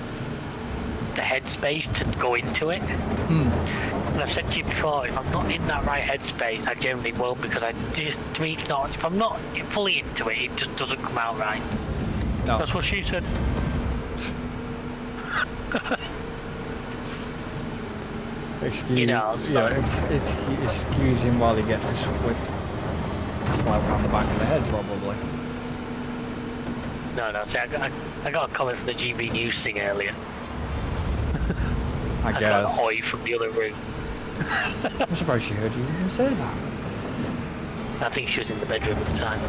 headspace to go into it. And I've said to you before, if I'm not in that right headspace, I generally won't, because to me it's not, if I'm not fully into it, it just doesn't come out right. No. That's what she said. Excuse him while he gets a swift slap on the back of the head, probably. No, see, I got a comment from the GB News thing earlier. I guess. Got an oi from the other room. I'm surprised she heard you even say that. I think she was in the bedroom at the time.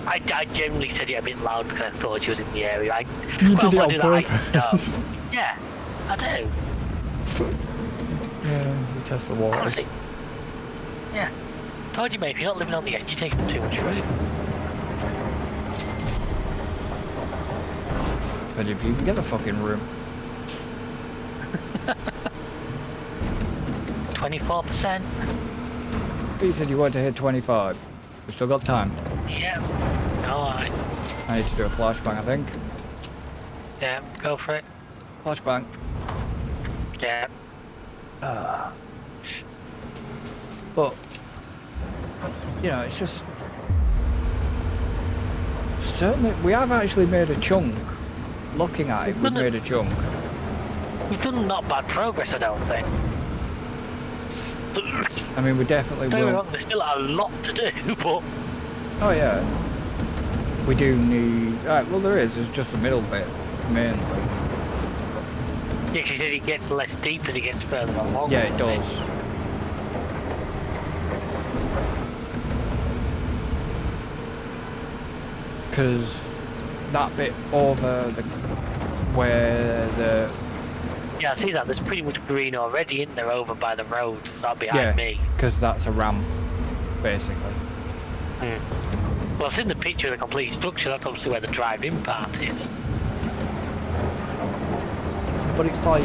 I generally said it a bit loud because I thought she was in the area. You did it on purpose. No. Yeah, I do. Yeah, you test the waters. Honestly. Yeah. Told you, mate, if you're not living on the edge, you're taking too much room. But if you can get the fucking room. 24%. You said you wanted to hit 25. We've still got time. Yeah. Alright. I need to do a flashbang, I think. Yeah, go for it. Flashbang. Yeah. But, you know, it's just... Certainly, we have actually made a chunk. Looking at it, we've made a chunk. We've done not bad progress, I don't think. I mean, we definitely will... There's still a lot to do, but... Oh, yeah. We do need... well, there is. There's just a middle bit, mainly. Yeah, she said it gets less deep as it gets further along. Yeah, it does. Because that bit over where the... Yeah, I see that. There's pretty much green already in there over by the road. That behind me. Because that's a ramp, basically. Well, I've seen the picture of the complete structure. That's obviously where the drive-in part is. But it's like...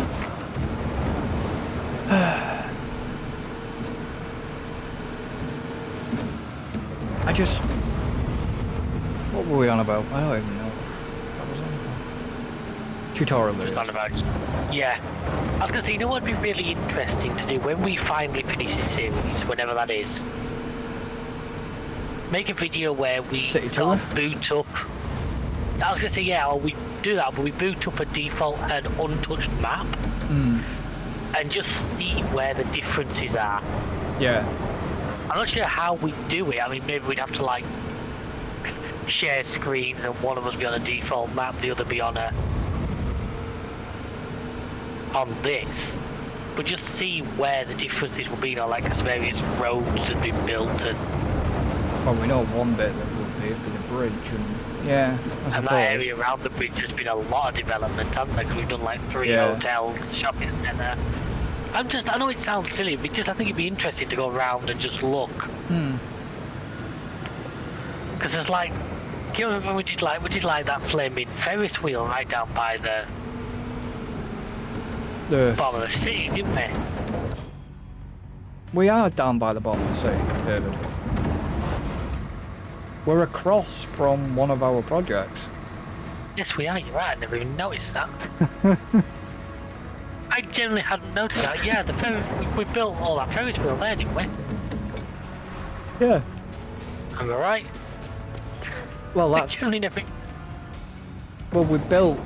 I just... What were we on about? I don't even know what was on about. Tutorial videos. Yeah. I was going to say, you know what would be really interesting to do when we finally finish this series, whenever that is? Make a video where we sort of boot up... I was going to say, yeah, or we do that, but we boot up a default and untouched map. and just see where the differences are. Yeah. I'm not sure how we do it. I mean, maybe we'd have to like share screens and one of us be on a default map, the other be on this. But just see where the differences will be, you know, like as various roads have been built and... Well, we know one bit that would be the bridge, and yeah, I suppose. And that area around the bridge has been a lot of development, hasn't there? 'Cause we've done like 3 hotels, shopping centre. I know it sounds silly, but I think it'd be interesting to go around and just look. Because there's like, do you remember we did like that flaming Ferris wheel right down by the bottom of the city, didn't we? We are down by the bottom of the city, David. We're across from one of our projects. Yes, we are. You're right. I never even noticed that. I generally hadn't noticed that. Yeah, the Ferris. We built all that Ferris wheel there, didn't we? Yeah. Am I right? Well, that's. I generally never. Well, we built.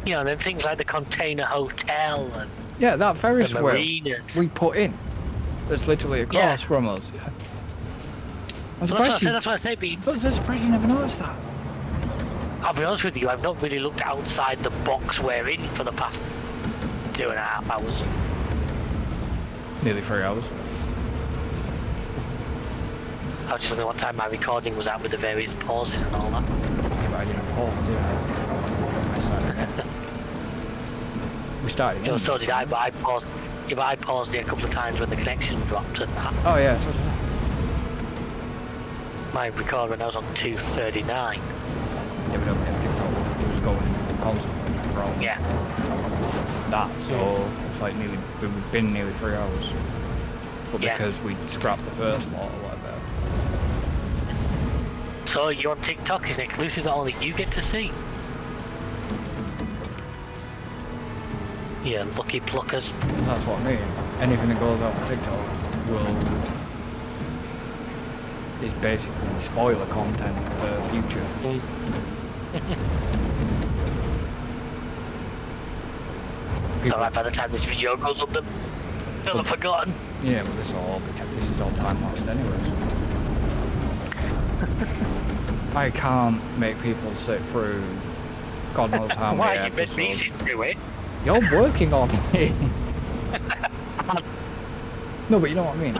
You know, then things like the container hotel and. Yeah, that Ferris wheel we put in. That's literally across from us. Yeah. That's what I say, Bean. But I'm surprised you never noticed that. I'll be honest with you, I've not really looked outside the box we're in for the past 2.5 hours. Nearly 3 hours. I was just wondering what time my recording was at with the various pauses and all that. Yeah, but I didn't pause, did I? I started it. We started You know, so did I, but I paused. Yeah, but I paused it a couple of times when the connection dropped and that. Oh yeah, so did I. My record when I was on 239. Yeah, we don't have TikTok. It was going constantly from that, so it's like we've been nearly 3 hours. But because we scrapped the first lot or whatever. So you're on TikTok is an exclusive that only you get to see. Yeah, lucky pluckers. That's what I mean. Anything that goes out on TikTok is basically spoiler content for future. So like by the time this video goes up, they'll have forgotten. Yeah, well this is all time lapsed anyways. I can't make people sit through God knows how many Why episodes. you made me sit through it? You're working on it. No, but you know what I mean.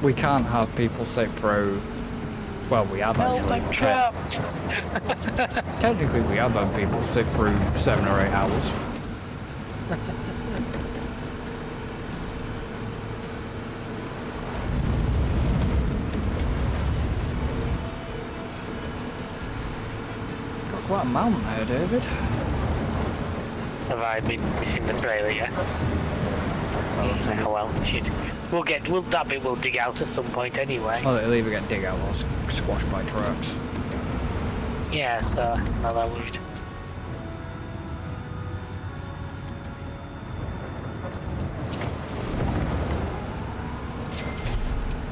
We can't have people sit through. Well, we have actually. Technically, we have had people sit through 7 or 8 hours. Got quite a mountain there, David. Have I been missing the trailer yet? Oh well, shit. That bit we'll dig out at some point anyway. Well, it'll either get dig out or squashed by trucks. Yeah, so not that worried.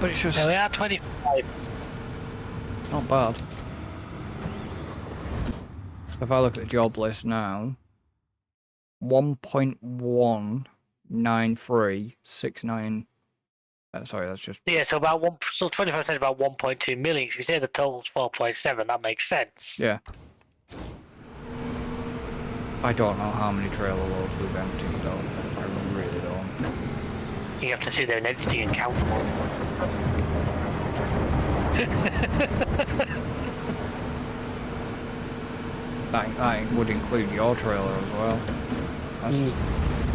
But it's just... There we are, 25. Not bad. If I look at the job list now, 1.19369. Sorry, that's just... Yeah, so 25% is about 1.2 million. If you say the total's 4.7, that makes sense. Yeah. I don't know how many trailer loads we've emptied though. I really don't. You have to sit there and editing and count them all. That would include your trailer as well. That's...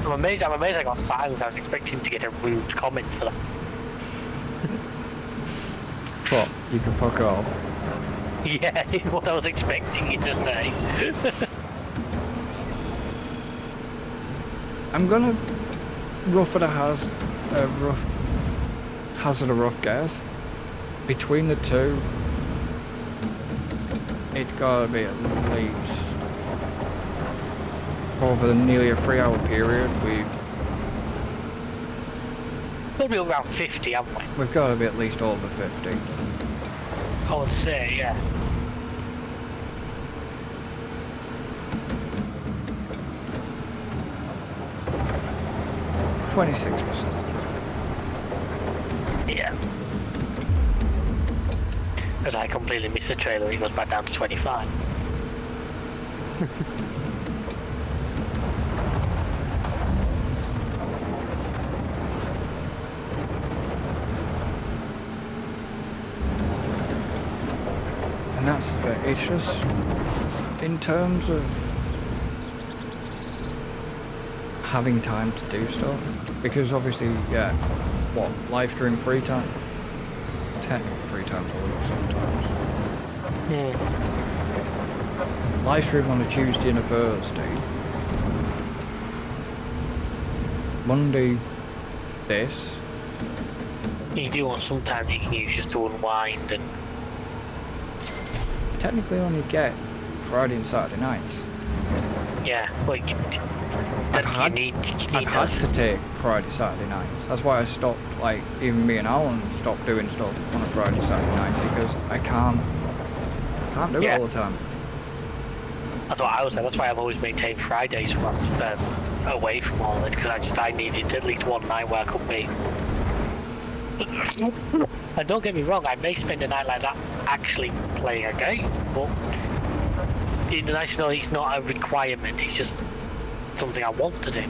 I'm amazed I got silence. I was expecting to get a rude comment for that. What? You can fuck off. Yeah, what I was expecting you to say. I'm gonna hazard a rough guess. Between the two, it's gotta be at least over nearly a 3-hour period. We'll be around 50, haven't we? We've got to be at least over 50. I would say, yeah. 26%. Yeah. Because I completely missed the trailer, it goes back down to 25. And that's the bit. It's just in terms of having time to do stuff, because obviously, yeah, what, live stream free time? Technically free time a week sometimes. Live stream on a Tuesday and a Thursday. Monday, this. You do want some time you can use just to unwind and... Technically only get Friday and Saturday nights. Yeah, like... I've had to take Friday, Saturday nights. That's why I stopped, like, even me and Alan stopped doing stuff on a Friday, Saturday night, because I can't do it all the time. That's what I was saying. That's why I've always maintained Fridays from us away from all this, because I needed at least one night where I could be. And don't get me wrong, I may spend a night like that actually playing a game, but it's nice to know it's not a requirement. It's just something I want to do.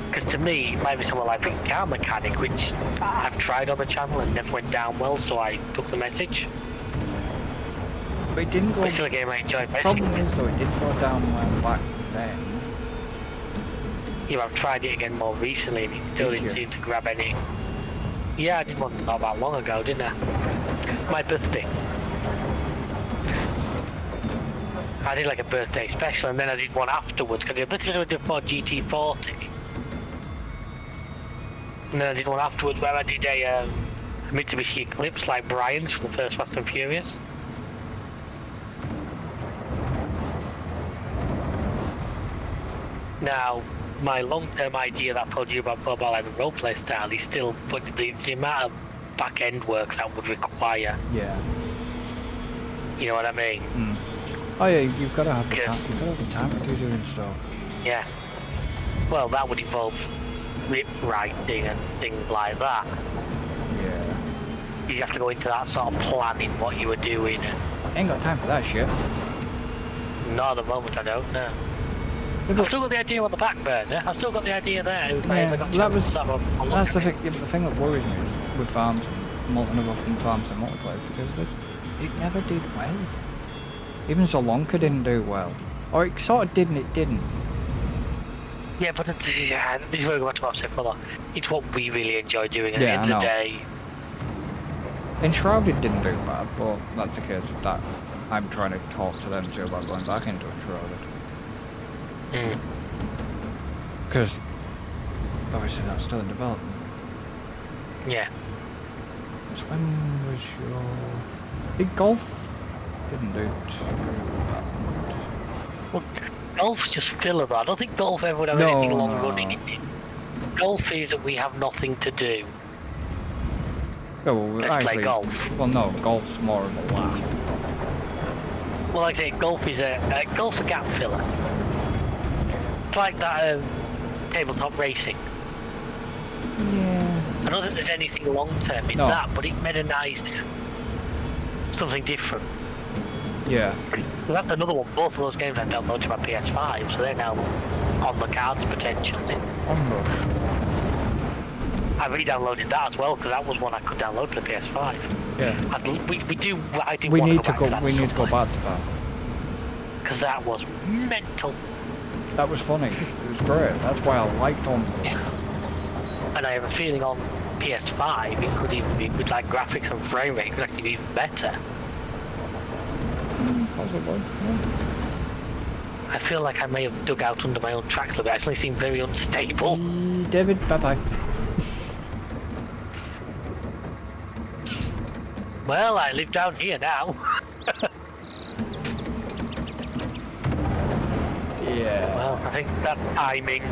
Because to me, it might be something like a car mechanic, which I've tried on the channel and never went down well, so I took the message. But it didn't go... It's still a game I enjoyed. The problem is, though, it didn't go down well back then. Yeah, I've tried it again more recently and it still didn't seem to grab any. Yeah, I did one not that long ago, didn't I? My birthday. I did like a birthday special and then I did one afterwards, because I did for GT40. And then I did one afterwards where I did a Mitsubishi Eclipse like Brian's from the first Fast and Furious. Now, my long-term idea that I told you about like the roleplay style is still, but the amount of back-end work that would require. Yeah. You know what I mean? Mm. Oh yeah, you've got to have the time. You've got to have the time to be doing stuff. Yeah. Well, that would involve rip writing and things like that. Yeah. You have to go into that sort of planning what you were doing. And Ain't got time for that shit. not at the moment, I don't know. Yeah, I've still got the idea on the back burner. I've still got the idea there. that's the thing. Yeah, but the thing that worries me is with farms, and farms and multiplayer, because it never did well. Even Zolonka didn't do well, or it sort of did and it didn't. Yeah, but this is where we want to say further. It's what we really enjoy doing at the end of the day. Enshrouded didn't do bad, but that's the case of that. I'm trying to talk to them too about going back into Enshrouded. Because obviously that's still in development. Yeah. So when was your... Big Golf didn't do too bad. Well, golf's just filler though. I don't think golf ever would have anything long running in it. Golf is that we have nothing to do. Yeah, well, Let's actually, play golf. Well, no, golf's more of a laugh. Well, like I say, golf's a gap filler. It's like that tabletop racing. Yeah. I don't think there's anything long term in that, but it made a nice something different. Yeah. So that's another one. Both of those games I've downloaded to my PS5, so they're now on the cards potentially. Onrush. I re-downloaded that as well because that was one I could download to the PS5. Yeah. We need to go back to that. Because that was mental. That was funny. It was great. That's why I liked Onrush. Yeah. And I have a feeling on PS5 it could even be with like graphics and frame rate, it could actually be even better. Possibly. Yeah. I feel like I may have dug out under my own tracks a little bit. It actually seemed very unstable. David, bye-bye. Well, I live down here now. Yeah. Well, I think that timing.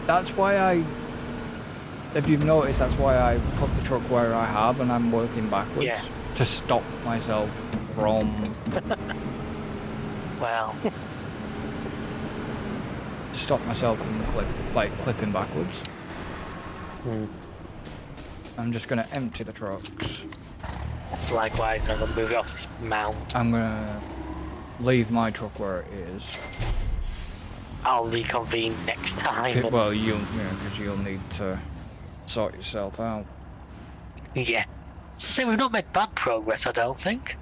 That's why if you've noticed, that's why I put the truck where I have and I'm working backwards. Yeah. To stop myself from... Well. to stop myself from clipping backwards. I'm just gonna empty the trucks. Likewise, I'm gonna move it off this mount. I'm gonna leave my truck where it is. I'll reconvene next time. Well, because you'll need to sort yourself out. Yeah. So we've not made bad progress, I don't think.